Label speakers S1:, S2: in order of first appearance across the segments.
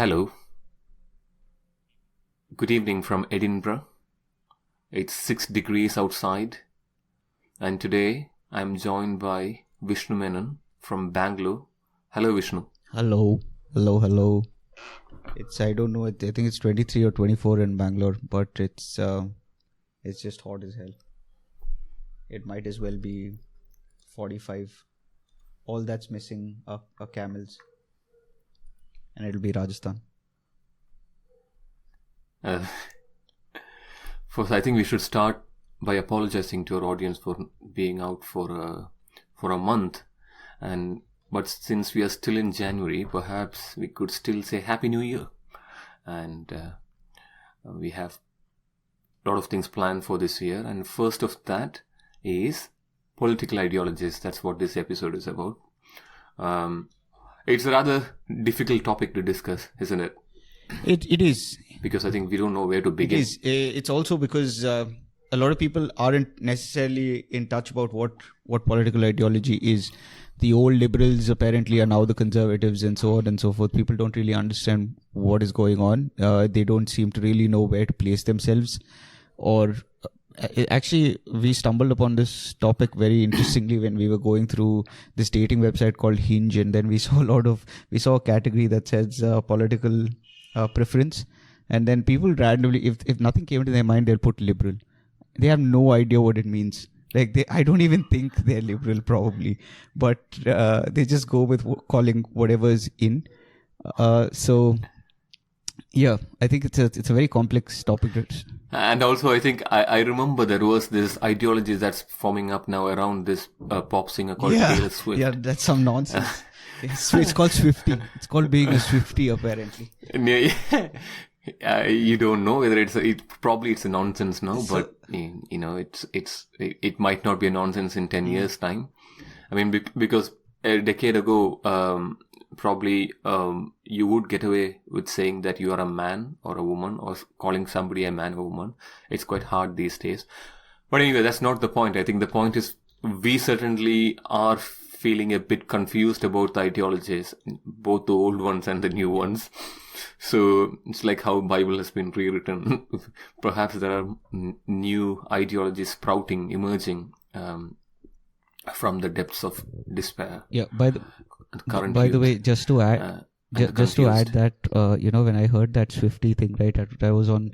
S1: Hello. Good evening from Edinburgh. It's 6 degrees outside, and today I'm joined by Vishnu Menon from Bangalore. Hello, Vishnu.
S2: Hello. I don't know. I think it's 23 or 24 in Bangalore, but it's just hot as hell. It might as well be 45. All that's missing are camels, and it'll be Rajasthan.
S1: First, I think we should start by apologizing to our audience for being out for a month, but since we are still in January, perhaps we could still say Happy New Year, and we have a lot of things planned for this year. And first of that is political ideologies. That's what this episode is about. It's a rather difficult topic to discuss, isn't it?
S2: It is.
S1: Because I think we don't know where to begin.
S2: It is. It's also because a lot of people aren't necessarily in touch about what political ideology is. The old liberals apparently are now the conservatives and so on and so forth. People don't really understand what is going on. They don't seem to really know where to place themselves. Or actually, we stumbled upon this topic very interestingly when we were going through this dating website called Hinge, and then we saw a category that says political preference, and then people randomly, if nothing came to their mind, they'll put liberal. They have no idea what it means. I don't even think they're liberal probably, but they just go with calling whatever's in. So yeah, I think it's a very complex topic.
S1: And also, I think I remember there was this ideology that's forming up now around this pop singer called Taylor Swift.
S2: Yeah, that's some nonsense. It's called Swiftie. It's called being a Swiftie, apparently.
S1: You don't know whether it's a nonsense now, but it might not be a nonsense in 10 years' time. I mean, because a decade ago, probably you would get away with saying that you are a man or a woman, or calling somebody a man or woman. It's quite hard these days. But anyway, that's not the point. I think the point is we certainly are feeling a bit confused about the ideologies, both the old ones and the new ones. So it's like how Bible has been rewritten. Perhaps there are new ideologies sprouting, emerging from the depths of despair.
S2: Yeah. By the way, just to add that, when I heard that Swiftie thing, right, I was on.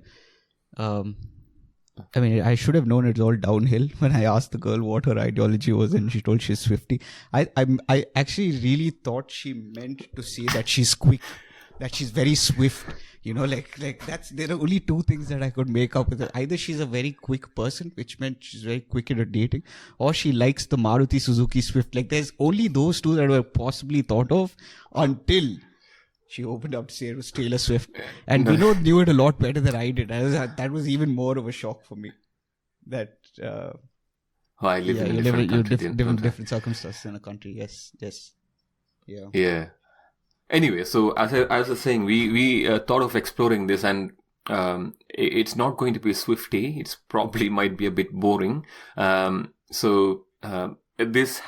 S2: I should have known it's all downhill when I asked the girl what her ideology was, and she told she's Swiftie. I actually really thought she meant to say that she's quick, that she's very swift. There are only two things that I could make up with it. Either she's a very quick person, which meant she's very quick in her dating, or she likes the Maruti Suzuki Swift. There's only those two that were possibly thought of until she opened up to say it was Taylor Swift. And Vinod knew it a lot better than I did. That was even more of a shock for me. That
S1: I live in a
S2: different circumstances in a country. Yes.
S1: Yeah. Anyway, so as I was saying, we thought of exploring this, and it's not going to be Swiftie. It's probably might be a bit boring. So this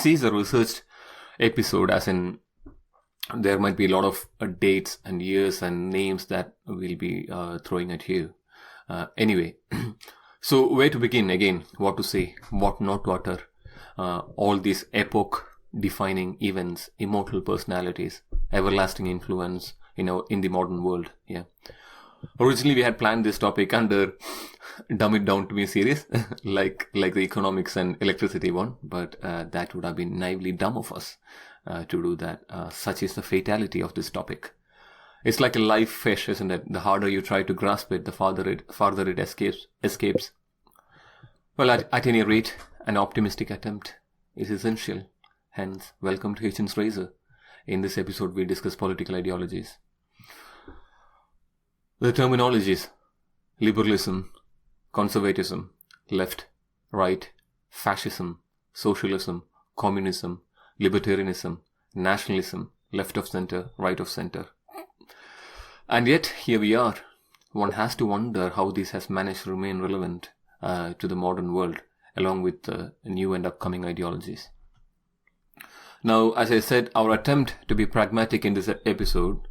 S1: is a researched episode, as in there might be a lot of dates and years and names that we'll be throwing at you. Anyway, so where to begin again? What to say? What not to utter? All these epoch-defining events, immortal personalities, everlasting influence, in the modern world. Yeah. Originally, we had planned this topic under dumb it down to be serious, like the economics and electricity one, but that would have been naively dumb of us to do that. Such is the fatality of this topic. It's like a live fish, isn't it? The harder you try to grasp it, the farther it escapes. Well, at any rate, an optimistic attempt is essential. Hence, welcome to Hitchens Razor. In this episode, we discuss political ideologies. The terminologies: liberalism, conservatism, left, right, fascism, socialism, communism, libertarianism, nationalism, left of center, right of center. And yet, here we are. One has to wonder how this has managed to remain relevant to the modern world, along with the new and upcoming ideologies. Now, as I said, our attempt to be pragmatic in this episode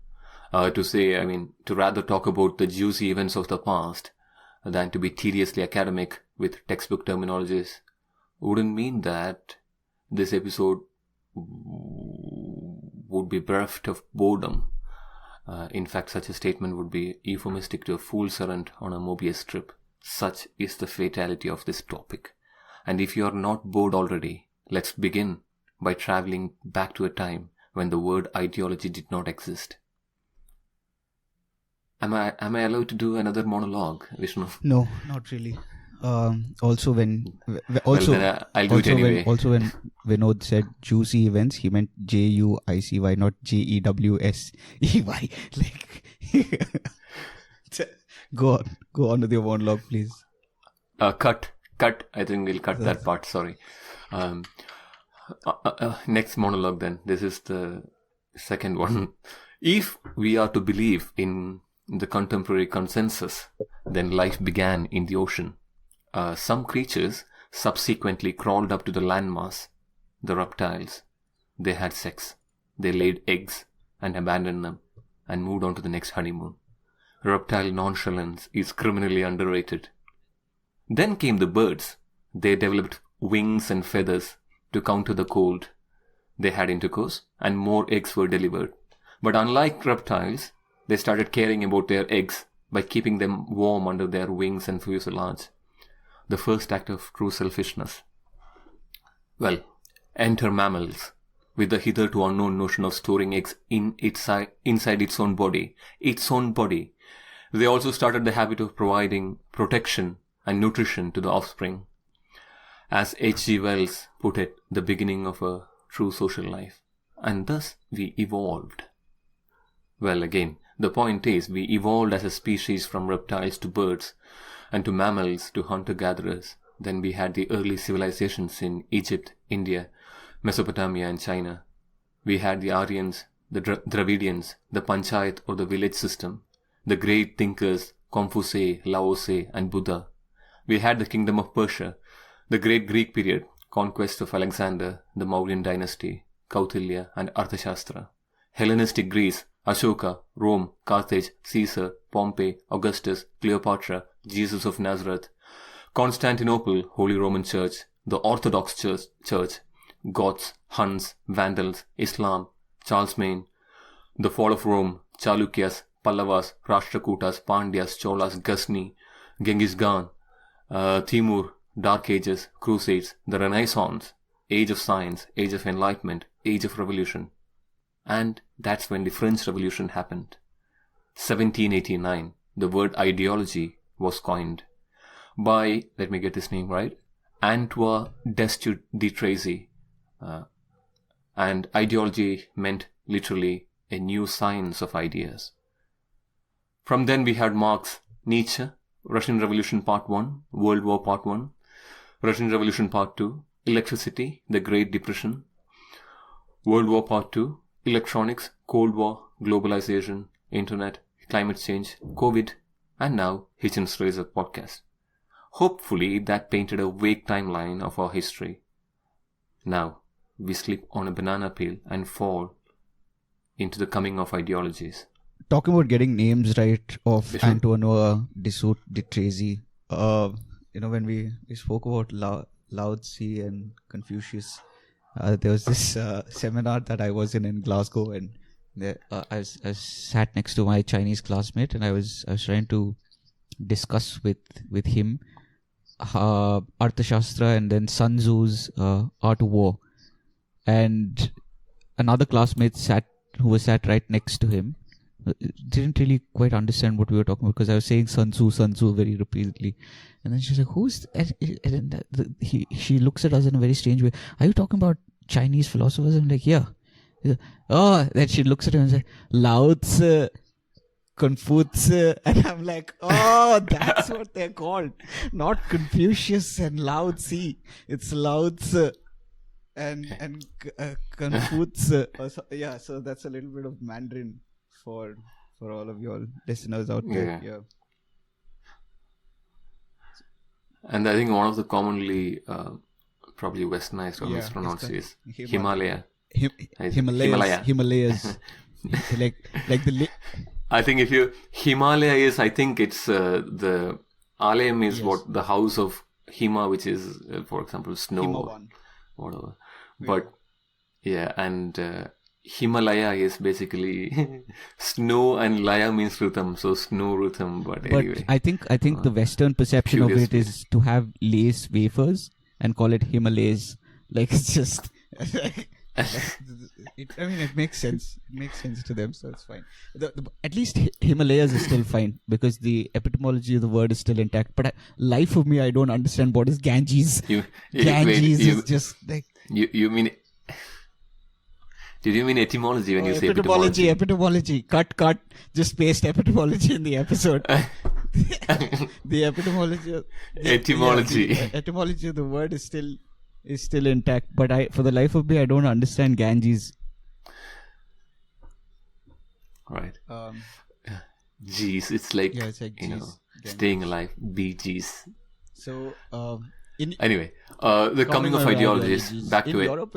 S1: To rather talk about the juicy events of the past than to be tediously academic with textbook terminologies wouldn't mean that this episode would be bereft of boredom. In fact, such a statement would be euphemistic to a fool's errand on a Mobius strip. Such is the fatality of this topic. And if you are not bored already, let's begin by traveling back to a time when the word ideology did not exist. Am I allowed to do another monologue, Vishnu?
S2: No, not really. Also when Vinod said juicy events, he meant JUICY, not JEWSEY. Like, go on with your monologue, please.
S1: Cut. I think we'll cut that part. Sorry. Next monologue then. This is the second one. If we are to believe in the contemporary consensus, then life began in the ocean. Some creatures subsequently crawled up to the landmass, the reptiles. They had sex, they laid eggs and abandoned them and moved on to the next honeymoon. Reptile nonchalance is criminally underrated. Then came the birds. They developed wings and feathers to counter the cold. They had intercourse and more eggs were delivered. But unlike reptiles, they started caring about their eggs by keeping them warm under their wings and fuselage. The first act of true selfishness. Well, enter mammals, with the hitherto unknown notion of storing eggs inside its own body. They also started the habit of providing protection and nutrition to the offspring. As H.G. Wells put it, the beginning of a true social life. And thus we evolved. Well, again, the point is we evolved as a species from reptiles to birds and to mammals to hunter-gatherers. Then we had the early civilizations in Egypt, India, Mesopotamia and China. We had the Aryans, the Dravidians, the Panchayat or the village system, the great thinkers Confucius, Lao Tse and Buddha. We had the kingdom of Persia, the great Greek period, conquest of Alexander, the Mauryan dynasty, Kautilya and Arthashastra. Hellenistic Greece, Ashoka, Rome, Carthage, Caesar, Pompey, Augustus, Cleopatra, Jesus of Nazareth, Constantinople, Holy Roman Church, the Orthodox Church, Goths, Huns, Vandals, Islam, Charlemagne, the fall of Rome, Chalukyas, Pallavas, Rashtrakutas, Pandyas, Cholas, Ghazni, Genghis Khan, Timur, Dark Ages, Crusades, the Renaissance, Age of Science, Age of Enlightenment, Age of Revolution. And that's when the French Revolution happened. 1789, the word ideology was coined by, let me get this name right, Antoine Destutt de Tracy. And ideology meant literally a new science of ideas. From then we had Marx, Nietzsche, Russian Revolution Part 1, World War Part 1, Russian Revolution Part 2, electricity, the Great Depression, World War Part 2, electronics, Cold War, globalization, internet, climate change, COVID, and now Hitchens Razor podcast. Hopefully that painted a vague timeline of our history. Now we slip on a banana peel and fall into the coming of ideologies.
S2: Talking about getting names right of Antoine Destutt de Tracy, when we spoke about Lao Tse and Confucius, there was this seminar that I was in Glasgow, and I sat next to my Chinese classmate, and I was trying to discuss with him Arthashastra and then Sun Tzu's Art of War, and another classmate who sat right next to him didn't really quite understand what we were talking about, because I was saying Sun Tzu very repeatedly, and then she's like, "Who's?" And she looks at us in a very strange way. "Are you talking about Chinese philosophers?" I'm like, "Yeah." "Oh," then she looks at him and says, "Lao Tse, Confucius," and I'm like, "Oh, that's what they're called, not Confucius and Lao Tse. It's Lao Tse and Confucius." Yeah, so that's a little bit of Mandarin for all of your listeners out there. Yeah.
S1: And I think one of the commonly probably westernized or mispronounced is Himalaya.
S2: Himalayas. like the
S1: I think if you Himalaya is, I think it's the Alayam is what the house of Hima, which is for example snow,
S2: Himavan.
S1: whatever. But yeah, and Himalaya is basically snow, and Laya means rhythm, so snow rhythm. But anyway,
S2: I think the Western perception of it is to have lace wafers and call it Himalayas. Like it's just. It makes sense. It makes sense to them, so it's fine. At least Himalayas is still fine because the etymology of the word is still intact. But life of me, I don't understand what is Ganges. Ganges is just like
S1: you mean. Did you mean etymology when you say epistemology?
S2: Epistemology. Cut. Just paste epistemology in the episode. The etymology.
S1: Etymology.
S2: The etymology of the word is still intact, but for the life of me, I don't understand Ganges.
S1: Right. Geez, it's like, staying alive. BGs.
S2: So,
S1: anyway, the coming of ideologies. Back to it.
S2: Europe,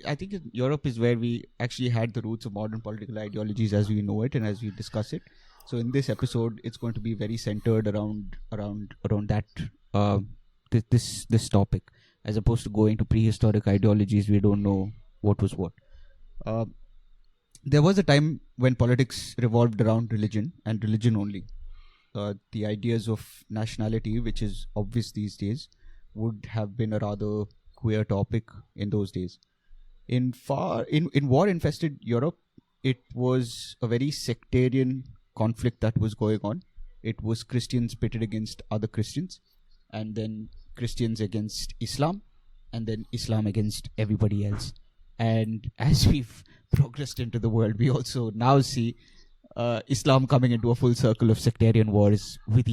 S2: I think Europe is where we actually had the roots of modern political ideologies as we know it and as we discuss it. So, in this episode, it's going to be very centered around that this topic. As opposed to going to prehistoric ideologies, we don't know what was what. There was a time when politics revolved around religion and religion only. The ideas of nationality, which is obvious these days, would have been a rather queer topic in those days. In war-infested Europe, it was a very sectarian conflict that was going on. It was Christians pitted against other Christians, and then Christians against Islam, and then Islam against everybody else. And as we've progressed into the world, we also now see Islam coming into a full circle of sectarian wars with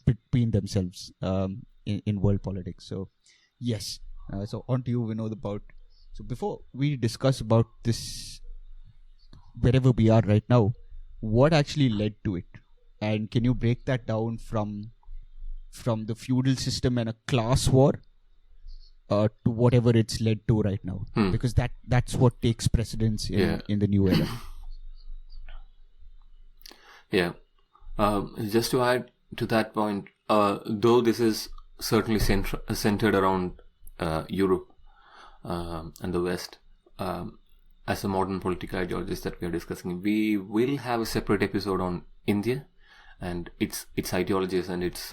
S2: between themselves in world politics. So yes, so on to you, Vinod. So before we discuss about this, wherever we are right now, what actually led to it, and can you break that down from the feudal system and a class war to whatever it's led to right now, because that's what takes precedence in the new era.
S1: Yeah. Just to add to that point, though this is certainly centered around Europe and the West, as a modern political ideologies that we are discussing, we will have a separate episode on India and its ideologies and its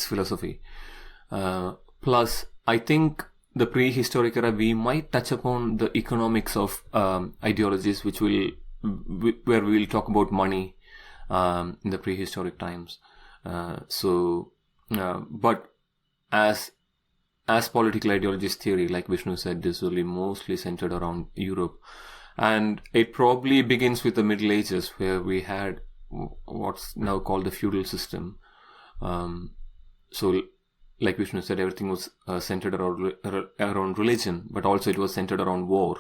S1: philosophy. Plus, I think the prehistoric era, we might touch upon the economics of ideologies, where we will talk about money in the prehistoric times. But as political ideologies theory, like Vishnu said, this will be mostly centered around Europe, and it probably begins with the Middle Ages, where we had what's now called the feudal system. So, like Vishnu said, everything was centered around religion, but also it was centered around war,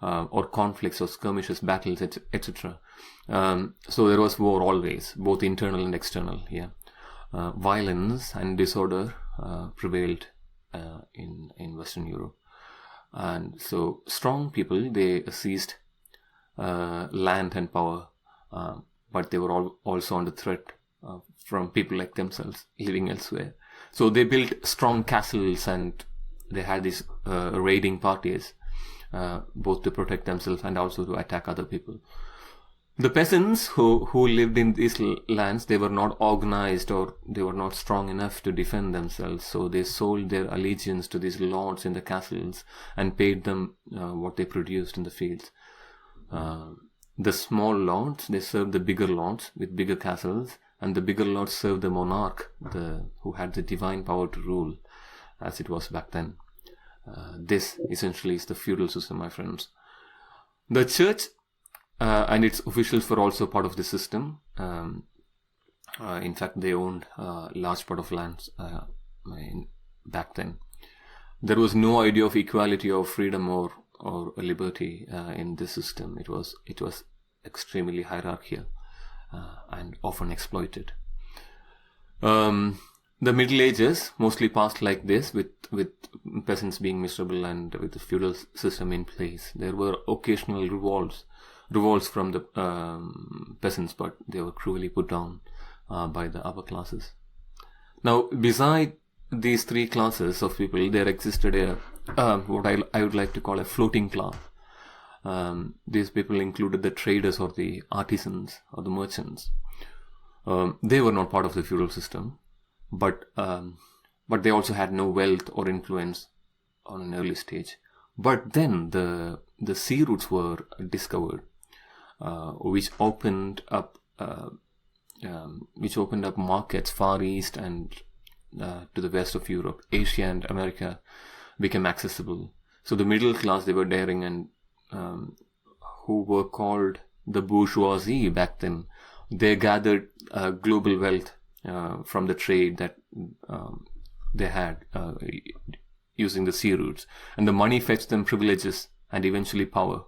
S1: or conflicts or skirmishes, battles, etc. So there was war always, both internal and external. Yeah, violence and disorder prevailed in Western Europe, and so strong people, they seized land and power, but they were also under threat from people like themselves living elsewhere. So they built strong castles and they had these raiding parties, both to protect themselves and also to attack other people. The peasants who lived in these lands, they were not organized or they were not strong enough to defend themselves. So they sold their allegiance to these lords in the castles and paid them what they produced in the fields. The small lords, they served the bigger lords with bigger castles, and the bigger lords served the monarch, who had the divine power to rule, as it was back then. This essentially is the feudal system, my friends. The church and its officials were also part of the system. In fact, they owned a large part of lands back then. There was no idea of equality or freedom or liberty in this system. It was extremely hierarchical and often exploited. The the Middle Ages mostly passed like this, with peasants being miserable and with the feudal system in place. There were occasional revolts from the peasants, but they were cruelly put down by the upper classes. Now, beside these three classes of people, there existed what I would like to call a floating class. These people included the traders or the artisans or the merchants. They were not part of the feudal system, but they also had no wealth or influence on an early stage. But then the sea routes were discovered, which opened up markets far east and to the west of Europe. Asia and America became accessible. So the middle class, they were daring, and who were called the bourgeoisie back then, they gathered global wealth from the trade that they had using the sea routes, and the money fetched them privileges and eventually power.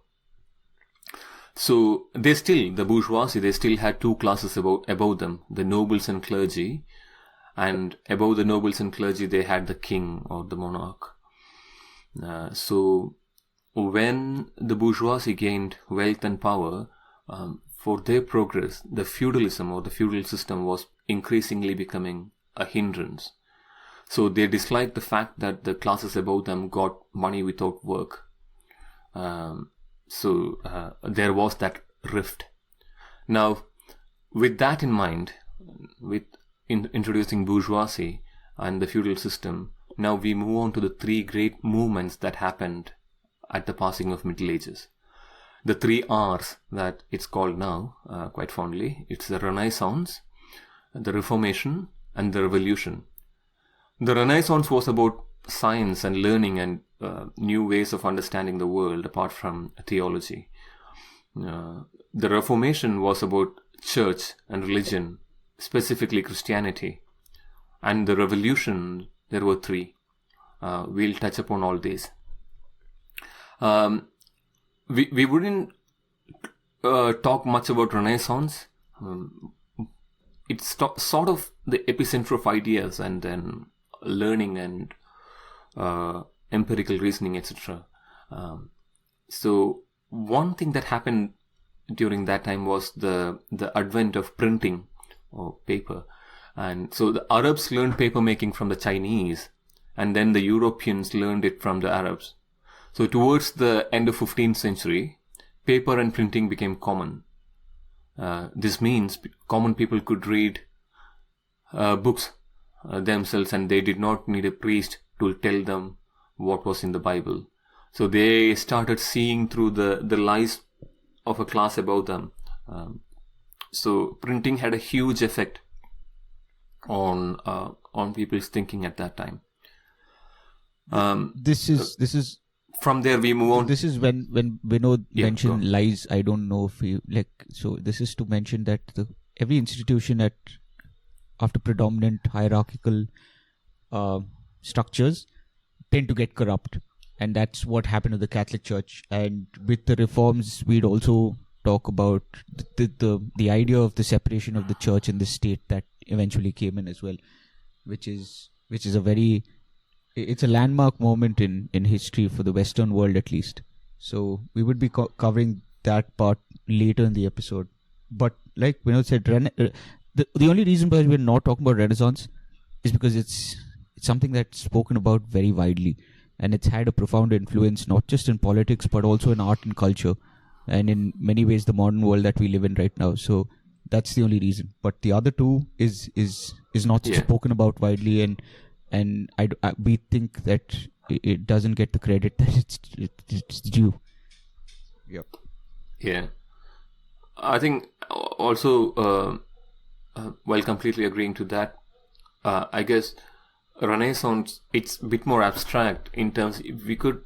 S1: So the bourgeoisie, they still had two classes above them, the nobles and clergy, and above the nobles and clergy they had the king or the monarch. So when the bourgeoisie gained wealth and power, for their progress, the feudalism or the feudal system was increasingly becoming a hindrance. So they disliked the fact that the classes above them got money without work. So there was that rift. Now, with that in mind, with introducing bourgeoisie and the feudal system, now we move on to the three great movements that happened at the passing of Middle Ages. The three R's that it's called now, quite fondly. It's the Renaissance, the Reformation, and the Revolution. The Renaissance was about science and learning and new ways of understanding the world apart from theology. The Reformation was about church and religion, specifically Christianity. And the Revolution, there were three. We'll touch upon all these. We wouldn't talk much about Renaissance. It's sort of the epicenter of ideas and then learning and empirical reasoning, etc. So one thing that happened during that time was the advent of printing or paper. And so the Arabs learned paper making from the Chinese, and then the Europeans learned it from the Arabs. So towards the end of 15th century, paper and printing became common. This means common people could read books themselves, and they did not need a priest to tell them what was in the Bible. So they started seeing through the lies of a class above them. So printing had a huge effect on people's thinking at that time.
S2: This is
S1: from there we move on.
S2: This is when Vinod mentioned lies. I don't know if you so this is to mention that every institution after predominant hierarchical structures tend to get corrupt, and that's what happened to the Catholic Church. And with the reforms, we'd also talk about the idea of the separation of the church and the state that eventually came in as well, which is it's a landmark moment in history for the Western world, at least. So we would be covering that part later in the episode. But like Vinod said, the only reason why we're not talking about Renaissance is because it's something that's spoken about very widely, and it's had a profound influence not just in politics but also in art and culture, and in many ways the modern world that we live in right now. So that's the only reason. But the other two is not spoken about widely, and we think that it doesn't get the credit that it's due. Yep.
S1: Yeah. I think also, while completely agreeing to that, I guess Renaissance, it's a bit more abstract in terms, we could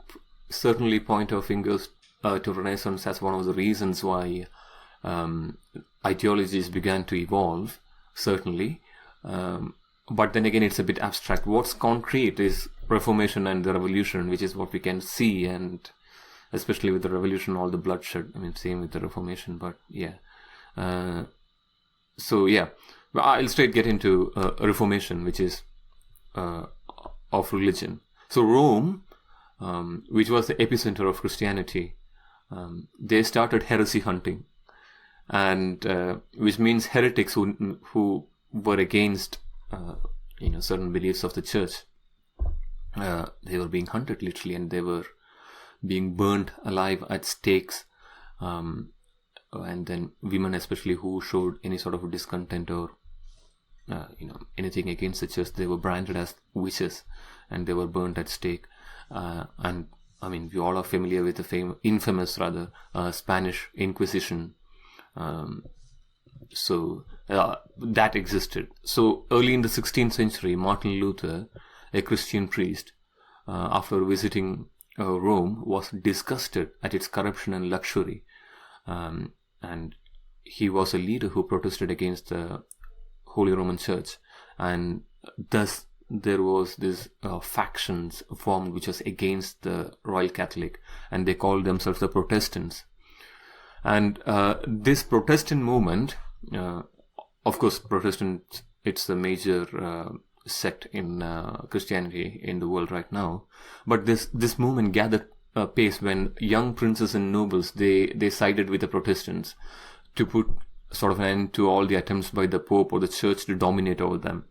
S1: certainly point our fingers to Renaissance as one of the reasons why ideologies began to evolve, certainly. But then again, it's a bit abstract. What's concrete is Reformation and the Revolution, which is what we can see, and especially with the Revolution, all the bloodshed. I mean, same with the Reformation, but yeah. So yeah, I'll straight get into Reformation, which is of religion. So Rome, which was the epicenter of Christianity, they started heresy hunting, and which means heretics who were against certain beliefs of the church. They were being hunted literally, and they were being burned alive at stakes. And then women, especially, who showed any sort of discontent or anything against the church, they were branded as witches, and they were burnt at stake. And I mean, we all are familiar with the infamous Spanish Inquisition. So that existed. So early in the 16th century, Martin Luther, a Christian priest, after visiting Rome, was disgusted at its corruption and luxury. And he was a leader who protested against the Holy Roman Church. And thus there was this factions formed which was against the Royal Catholic, and they called themselves the Protestants. And this Protestant movement, of course, Protestant, it's the major sect in Christianity in the world right now. But this movement gathered pace when young princes and nobles, they sided with the Protestants to put sort of an end to all the attempts by the Pope or the Church to dominate over them.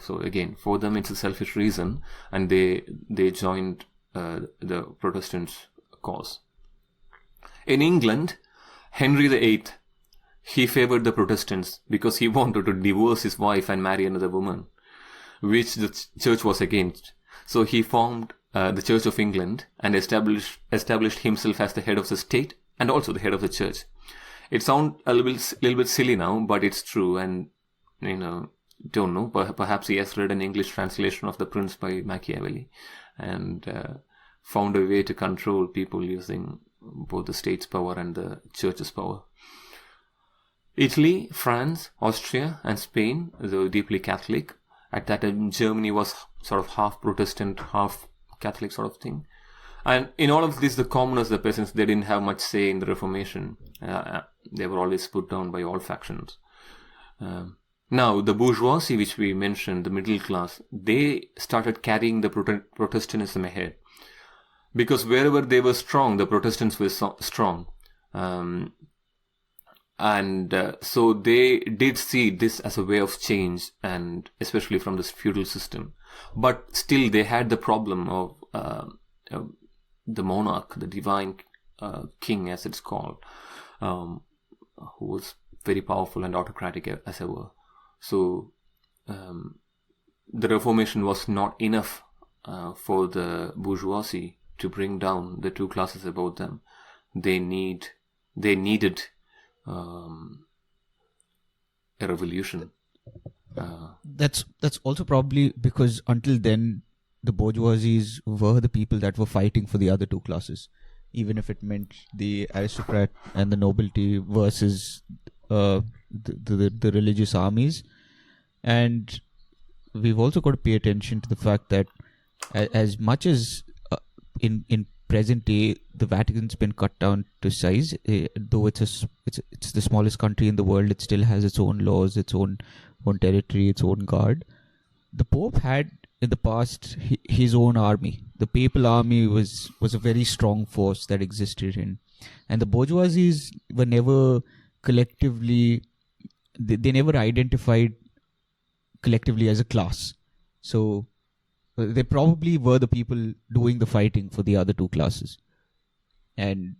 S1: So again, for them it's a selfish reason, and they joined the Protestants' cause. In England, Henry VIII, he favored the Protestants because he wanted to divorce his wife and marry another woman, which the church was against. So he formed the Church of England and established himself as the head of the state and also the head of the church. It sounds a little bit silly now, but it's true. And don't know, perhaps he has read an English translation of The Prince by Machiavelli and found a way to control people using both the state's power and the church's power. Italy, France, Austria, and Spain, though deeply Catholic. At that time, Germany was sort of half Protestant, half Catholic sort of thing. And in all of this, the commoners, the peasants, they didn't have much say in the Reformation. They were always put down by all factions. Now, the bourgeoisie, which we mentioned, the middle class, they started carrying the Protestantism ahead. Because wherever they were strong, the Protestants were strong. So they did see this as a way of change, and especially from this feudal system. But still, they had the problem of the monarch, the divine king, as it's called, who was very powerful and autocratic as ever. So the Reformation was not enough for the bourgeoisie to bring down the two classes above them. They needed a revolution.
S2: That's also probably because until then the bourgeoisies were the people that were fighting for the other two classes, even if it meant the aristocrat and the nobility versus the religious armies. And we've also got to pay attention to the fact that as much as in present day the Vatican's been cut down to size, though it's the smallest country in the world, it still has its own laws, its own territory, its own guard. The Pope had in the past his own army. The papal army was a very strong force that existed and the bourgeoisies were never collectively, they never identified collectively as a class. So they probably were the people doing the fighting for the other two classes. And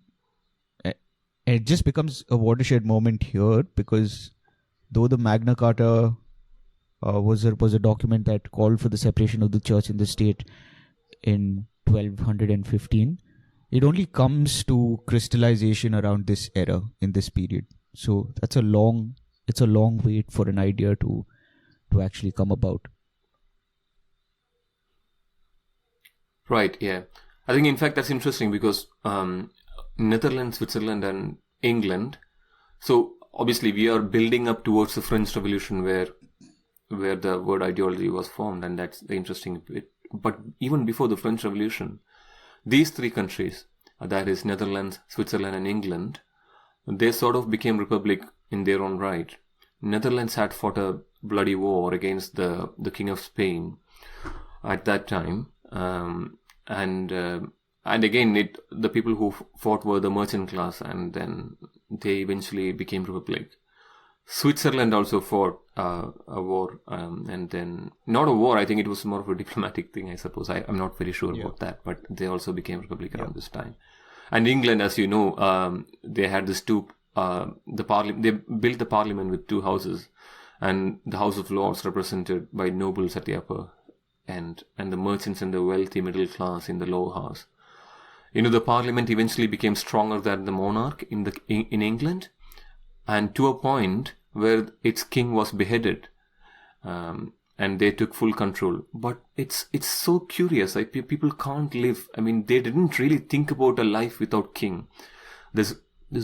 S2: it just becomes a watershed moment here, because though the Magna Carta was a document that called for the separation of the church and the state in 1215, it only comes to crystallization around this era, in this period. So it's a long wait for an idea to actually come about.
S1: Right, yeah. I think in fact that's interesting because Netherlands, Switzerland and England, so obviously we are building up towards the French Revolution where the word ideology was formed, and that's the interesting bit. But even before the French Revolution, these three countries, that is Netherlands, Switzerland and England, they sort of became republic in their own right. Netherlands had fought a bloody war against the King of Spain, at that time. And again, the people who fought were the merchant class, and then they eventually became republic. Switzerland also fought a war, and then not a war. I think it was more of a diplomatic thing, I suppose. I'm not very sure about that, but they also became republic around this time. And England, as you know, they had this they built the parliament with two houses, and the House of Lords represented by nobles at the upper end, and the merchants and the wealthy middle class in the lower house. The parliament eventually became stronger than the monarch in England, and to a point where its king was beheaded, and they took full control. But it's so curious. People can't live. I mean, they didn't really think about a life without king. This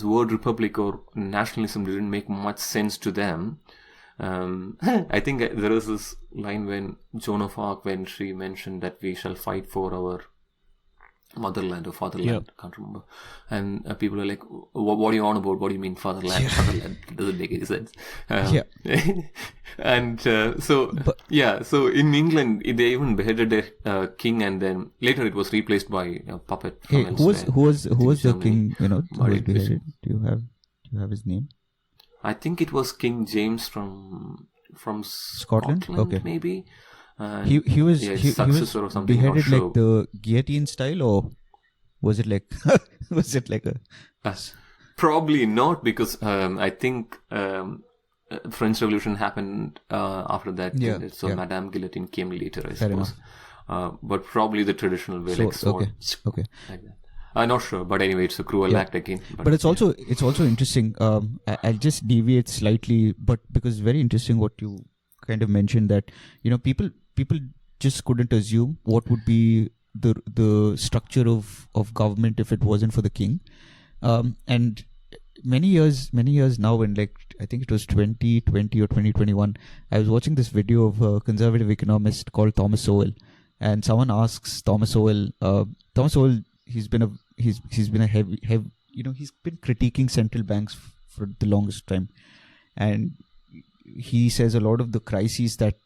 S1: word republic or nationalism didn't make much sense to them. I think there was this line when Joan of Arc, when she mentioned that we shall fight for our motherland or fatherland, can't remember, and people are like, what are you on about? What do you mean fatherland? Fatherland, it doesn't make any sense. And so in England they even beheaded a king, and then later it was replaced by a puppet.
S2: Who was the king, who was beheaded? Do you have his name?
S1: I think it was King James from Scotland,
S2: okay,
S1: maybe.
S2: He was
S1: successor or something,
S2: beheaded like the guillotine style, or was it like a
S1: probably not, because I think French Revolution happened after that, so Madame Guillotine came later, I suppose. But probably the traditional way, like sword.
S2: Okay.
S1: Like that. I'm not sure, but anyway, it's a cruel act again.
S2: But it's also interesting. I'll just deviate slightly, but because it's very interesting what you kind of mentioned, that people just couldn't assume what would be the structure of government if it wasn't for the king. And many years now, when I think it was 2020 or 2021, I was watching this video of a conservative economist called Thomas Sowell, and someone asks Thomas Sowell, he's been critiquing central banks for the longest time, and he says a lot of the crises that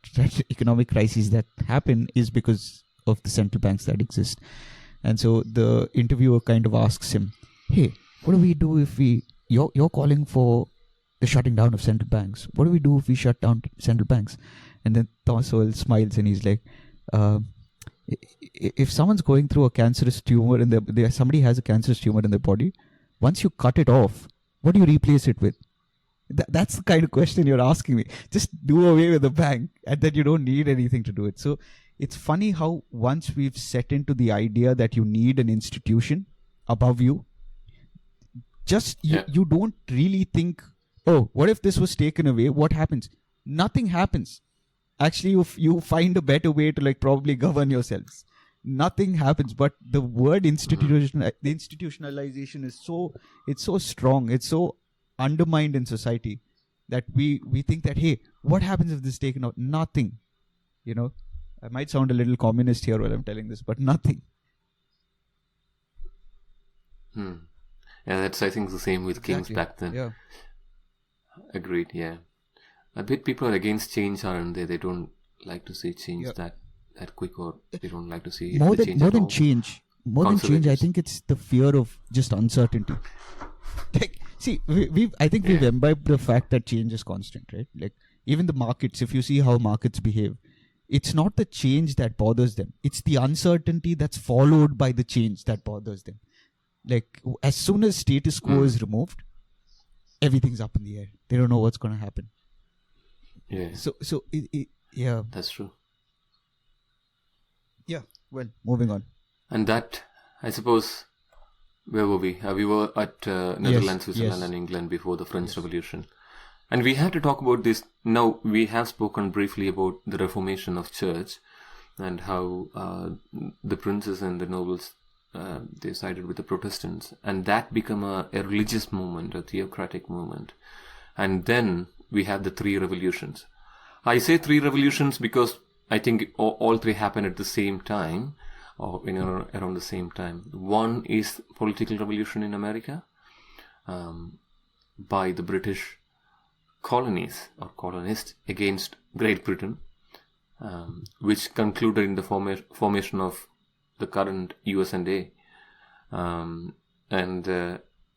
S2: economic crises that happen is because of the central banks that exist. And so the interviewer kind of asks him, hey, what do we do if you're calling for the shutting down of central banks? What do we do if we shut down central banks? And then Thomas Sowell smiles and he's like, if someone's going through a cancerous tumor and somebody has a cancerous tumor in their body, once you cut it off, what do you replace it with? That's the kind of question you're asking me. Just do away with the bank, and then you don't need anything to do it. So it's funny how once we've set into the idea that you need an institution above you, you don't really think, oh, what if this was taken away? What happens? Nothing happens. Actually, you find a better way to probably govern yourselves. Nothing happens. But the word institutionalization is so strong. It's so undermined in society that we think that, hey, what happens if this is taken out? Nothing. I might sound a little communist here while I'm telling this, but nothing.
S1: Yeah, that's, I think, the same with kings back then.
S2: Yeah.
S1: Agreed, yeah. A bit people are against change, aren't they? They don't like to see change that quick, or they don't like to see
S2: more than change. More than change, I think it's the fear of just uncertainty. See, I think we've imbibed the fact that change is constant, right? Even the markets, if you see how markets behave, it's not the change that bothers them. It's the uncertainty that's followed by the change that bothers them. As soon as status quo is removed, everything's up in the air. They don't know what's going to happen.
S1: Yeah.
S2: So
S1: that's true.
S2: Yeah. Well, moving on.
S1: And that, I suppose, where were we? We were at Netherlands, Switzerland, and England before the French Revolution. And we had to talk about this. Now, we have spoken briefly about the Reformation of Church and how the princes and the nobles, they sided with the Protestants. And that became a religious movement, a theocratic movement. And then we have the three revolutions. I say three revolutions because I think all three happened at the same time, or around the same time. One is political revolution in America by the British colonies or colonists against Great Britain. which concluded in the formation of the current US&A.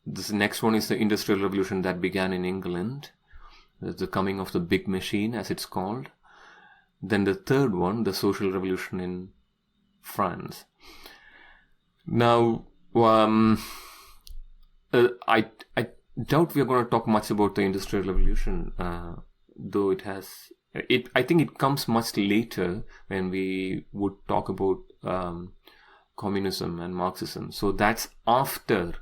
S1: This next one is the Industrial Revolution that began in England. The coming of the big machine, as it's called. Then the third one, the Social Revolution in France. Now, I doubt we are going to talk much about the Industrial Revolution, though I think it comes much later when we would talk about communism and Marxism. So that's after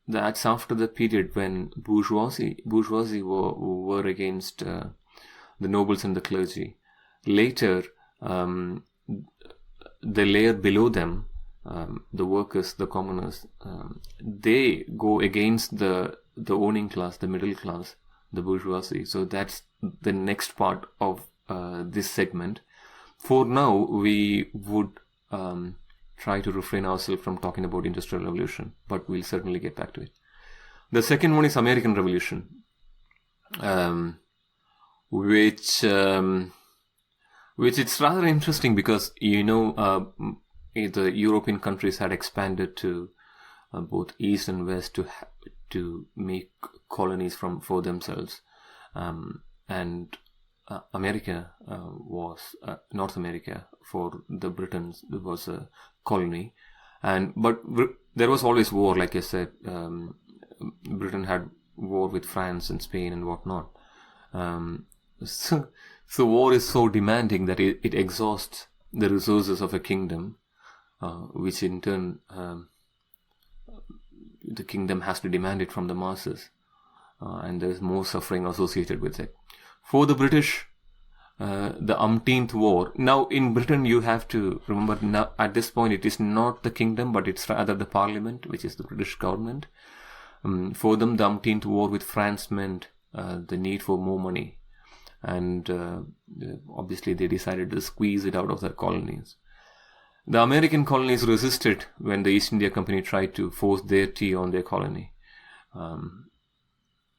S1: the period when bourgeoisie were against the nobles and the clergy. Later, the layer below them, the workers, the commoners, they go against the owning class, the middle class, the bourgeoisie. So that's the next part of this segment. For now, we would try to refrain ourselves from talking about Industrial Revolution, but we'll certainly get back to it. The second one is American Revolution, which it's rather interesting because, the European countries had expanded to both East and West to make colonies for themselves. And America was North America for the Britons. It was a colony, but there was always war. Like I said, Britain had war with France and Spain and whatnot. So war is so demanding that it exhausts the resources of a kingdom, which in turn the kingdom has to demand it from the masses, and there is more suffering associated with it. For the British, the umpteenth war. Now in Britain, you have to remember, now at this point it is not the kingdom, but it's rather the parliament, which is the British government. For them, the umpteenth war with France meant the need for more money, and obviously they decided to squeeze it out of their colonies. The American colonies resisted when the East India Company tried to force their tea on their colony.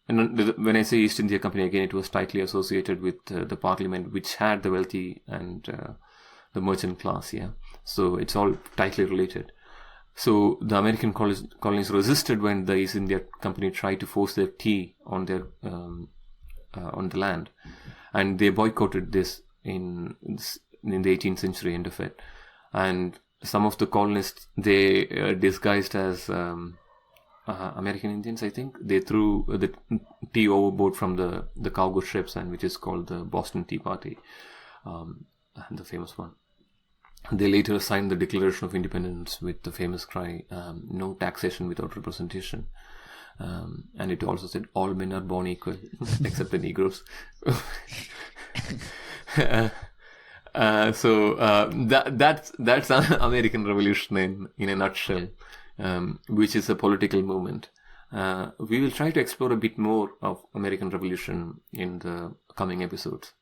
S1: And when I say East India Company, again, it was tightly associated with the Parliament, which had the wealthy and the merchant class. Yeah, so it's all tightly related. So the American colonies resisted when the East India Company tried to force their tea on their on the land, and they boycotted this in the 18th century, end of it. And some of the colonists, they disguised as American Indians, I think, they threw the tea overboard from the cargo ships, and which is called the Boston Tea Party, the famous one. They later signed the Declaration of Independence with the famous cry, "No taxation without representation," and it also said, "All men are born equal, except the Negroes." So that's American Revolution in a nutshell. Which is a political movement. We will try to explore a bit more of American Revolution in the coming episodes.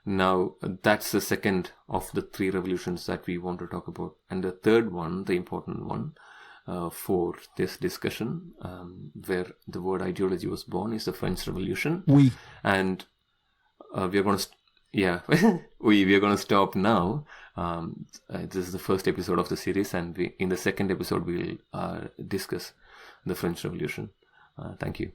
S1: Now, that's the second of the three revolutions that we want to talk about. And the third one, the important one for this discussion, where the word ideology was born, is the French Revolution.
S2: Oui.
S1: And we are going to... we are going to stop now. This is the first episode of the series, and in the second episode we'll discuss the French Revolution. Thank you.